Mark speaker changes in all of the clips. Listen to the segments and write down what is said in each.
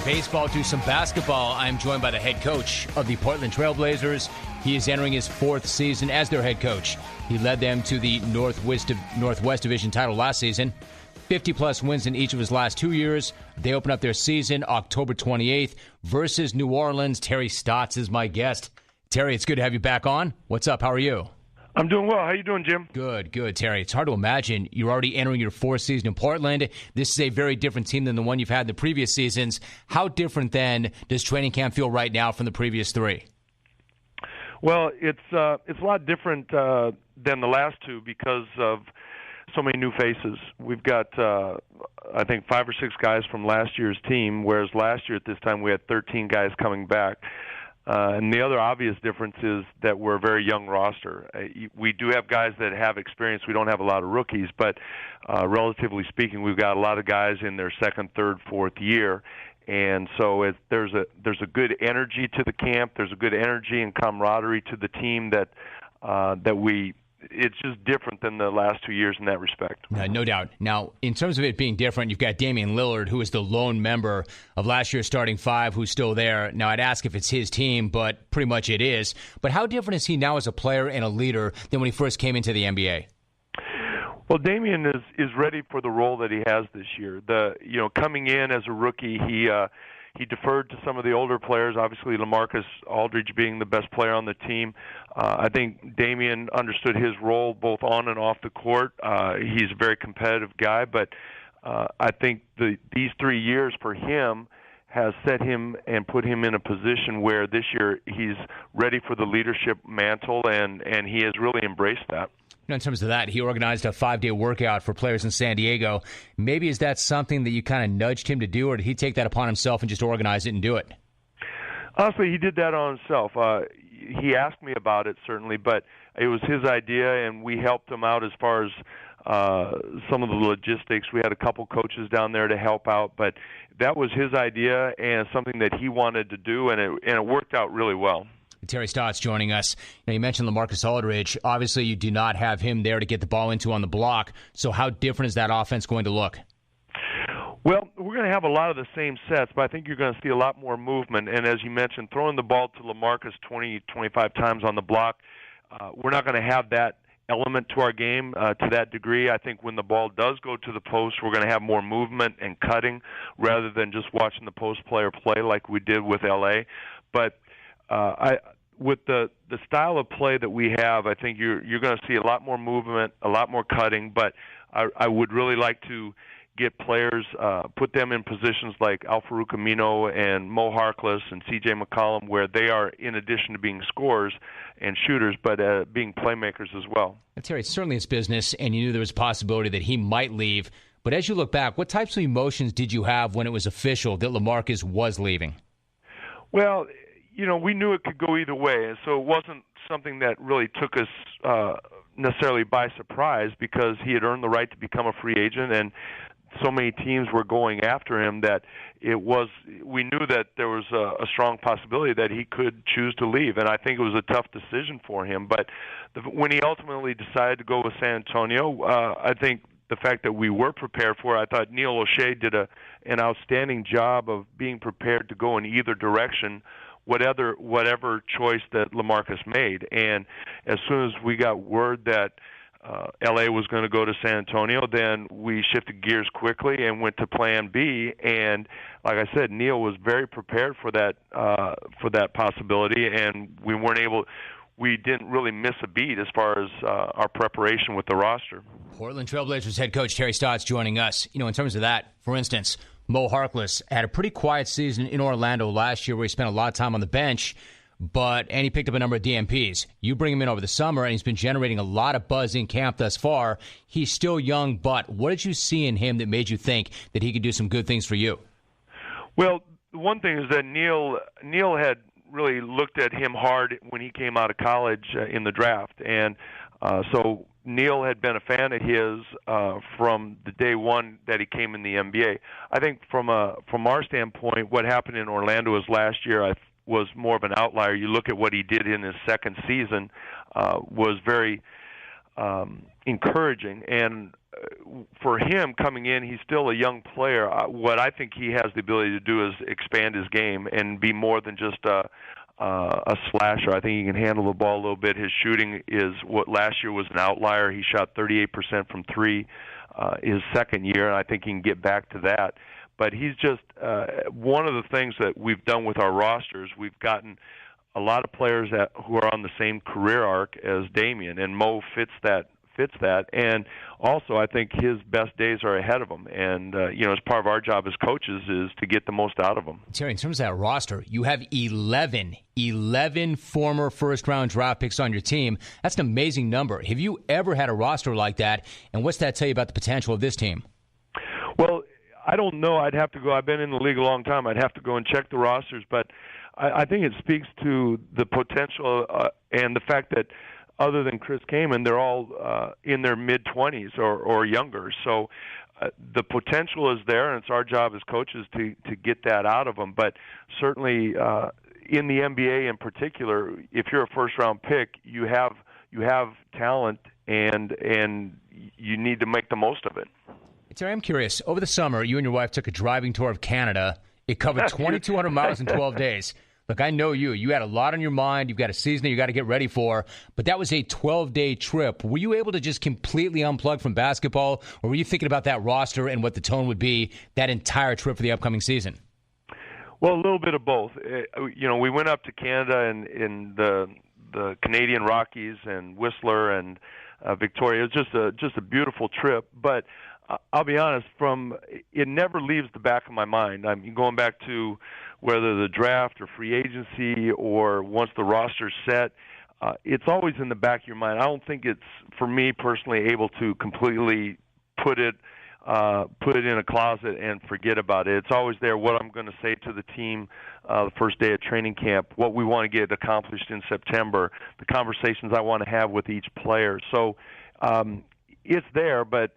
Speaker 1: Baseball to some basketball. I'm joined by the head coach of the Portland Trail Blazers. He is entering his fourth season as their head coach. He led them to the Northwest Division title last season. 50-plus wins in each of his last 2 years. They open up their season October 28th versus New Orleans. Terry Stotts is my guest. Terry, it's good to have you back on. What's up? How are you?
Speaker 2: I'm doing well. How you doing, Jim?
Speaker 1: Good, Terry. It's hard to imagine you're already entering your fourth season in Portland. This is a very different team than the one you've had in the previous seasons. How different, then, does training camp feel right now from the previous three?
Speaker 2: Well, it's a lot different than the last two because of so many new faces. We've got, I think, 5 or 6 guys from last year's team, whereas last year at this time we had 13 guys coming back. And the other obvious difference is that we're a very young roster. We do have guys that have experience. We don't have a lot of rookies, but relatively speaking, we've got a lot of guys in their second, third, fourth year. And so there's a good energy to the camp. There's a good energy and camaraderie to the team that it's just different than the last 2 years in that respect.
Speaker 1: No doubt. Now, in terms of it being different, you've got Damian Lillard, who is the lone member of last year's starting five, who's still there. Now, I'd ask if it's his team, but pretty much it is. But how different is he now as a player and a leader than when he first came into the NBA?
Speaker 2: Well, Damian is ready for the role that he has this year. Coming in as a rookie, he deferred to some of the older players, obviously LaMarcus Aldridge being the best player on the team. I think Damian understood his role both on and off the court. He's a very competitive guy, but I think these 3 years for him has set him and put him in a position where this year he's ready for the leadership mantle, and he has really embraced that.
Speaker 1: In terms of that, he organized a 5-day workout for players in San Diego. Maybe is that something that you kind of nudged him to do, or did he take that upon himself and just organize it and do it?
Speaker 2: Honestly, he did that on himself. He asked me about it, certainly, but it was his idea, and we helped him out as far as some of the logistics. We had a couple coaches down there to help out, but that was his idea and something that he wanted to do, and it worked out really well.
Speaker 1: Terry Stotts joining us. You mentioned LaMarcus Aldridge. Obviously, you do not have him there to get the ball into on the block. So how different is that offense going to look?
Speaker 2: Well, we're going to have a lot of the same sets, but I think you're going to see a lot more movement. And as you mentioned, throwing the ball to LaMarcus 20, 25 times on the block, we're not going to have that element to our game to that degree. I think when the ball does go to the post, we're going to have more movement and cutting rather than just watching the post player play like we did with L.A. But with the style of play that we have, I think you're going to see a lot more movement, a lot more cutting. But I would really like to get players, put them in positions like Al-Farouq Amino and Mo Harkless and C.J. McCollum, where they are, in addition to being scorers and shooters, but being playmakers as well.
Speaker 1: Terry, certainly it's business, and you knew there was a possibility that he might leave. But as you look back, what types of emotions did you have when it was official that LaMarcus was leaving?
Speaker 2: Well, we knew it could go either way, and so it wasn't something that really took us necessarily by surprise because he had earned the right to become a free agent, and so many teams were going after him that we knew that there was a strong possibility that he could choose to leave, and I think it was a tough decision for him. But when he ultimately decided to go with San Antonio, I think the fact that we were prepared for it, I thought Neil O'Shea did an outstanding job of being prepared to go in either direction, whatever choice that LaMarcus made. And as soon as we got word that L.A. was going to go to San Antonio, then we shifted gears quickly and went to Plan B. And like I said, Neil was very prepared for that possibility, and we didn't really miss a beat as far as our preparation with the roster.
Speaker 1: Portland Trail Blazers head coach Terry Stotts joining us. In terms of that, for instance, Mo Harkless had a pretty quiet season in Orlando last year where he spent a lot of time on the bench, and he picked up a number of DMPs. You bring him in over the summer, and he's been generating a lot of buzz in camp thus far. He's still young, but what did you see in him that made you think that he could do some good things for you?
Speaker 2: Well, one thing is that Neil had really looked at him hard when he came out of college in the draft, and so Neil had been a fan of his from the day one that he came in the NBA. I think from our standpoint, what happened in Orlando was last year was more of an outlier. You look at what he did in his second season was very encouraging, and for him coming in, he's still a young player. What I think he has the ability to do is expand his game and be more than just a slasher. I think he can handle the ball a little bit. His shooting is what last year was an outlier. He shot 38% from three his second year, and I think he can get back to that. But he's just one of the things that we've done with our rosters. We've gotten a lot of players who are on the same career arc as Damian, and Mo fits that. And also, I think his best days are ahead of him. And, as part of our job as coaches is to get the most out of them.
Speaker 1: Terry, in terms of that roster, you have 11 former first-round draft picks on your team. That's an amazing number. Have you ever had a roster like that? And what's that tell you about the potential of this team?
Speaker 2: Well, I don't know. I'd have to go. I've been in the league a long time. I'd have to go and check the rosters. But I think it speaks to the potential and the fact that other than Chris Kaman, they're all in their mid-20s or younger. So the potential is there, and it's our job as coaches to get that out of them. But certainly in the NBA in particular, if you're a first-round pick, you have talent, and you need to make the most of it.
Speaker 1: Terry, I'm curious. Over the summer, you and your wife took a driving tour of Canada. It covered 2,200 miles in 12 days. Look, I know you. You had a lot on your mind. You've got a season that you got to get ready for. But that was a 12-day trip. Were you able to just completely unplug from basketball, or were you thinking about that roster and what the tone would be that entire trip for the upcoming season?
Speaker 2: Well, a little bit of both. We went up to Canada and in the Canadian Rockies and Whistler and Victoria. It was just a beautiful trip. But I'll be honest, it never leaves the back of my mind. I mean, going back to whether the draft or free agency or once the roster's set, it's always in the back of your mind. I don't think it's, for me personally, able to completely put it in a closet and forget about it. It's always there, what I'm going to say to the team the first day of training camp, what we want to get accomplished in September, the conversations I want to have with each player. So it's there, but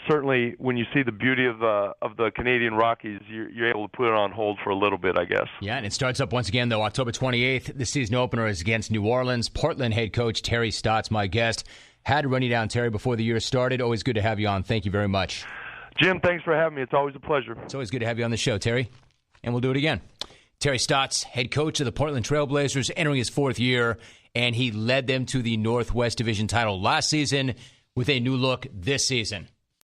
Speaker 2: certainly when you see the beauty of the Canadian Rockies, you're able to put it on hold for a little bit, I guess.
Speaker 1: Yeah, and it starts up once again, though, October 28th. The season opener is against New Orleans. Portland head coach Terry Stotts, my guest. Had to run you down, Terry, before the year started. Always good to have you on. Thank you very much.
Speaker 2: Jim, thanks for having me. It's always a pleasure.
Speaker 1: It's always good to have you on the show, Terry. And we'll do it again. Terry Stotts, head coach of the Portland Trail Blazers, entering his fourth year, and he led them to the Northwest Division title last season with a new look this season.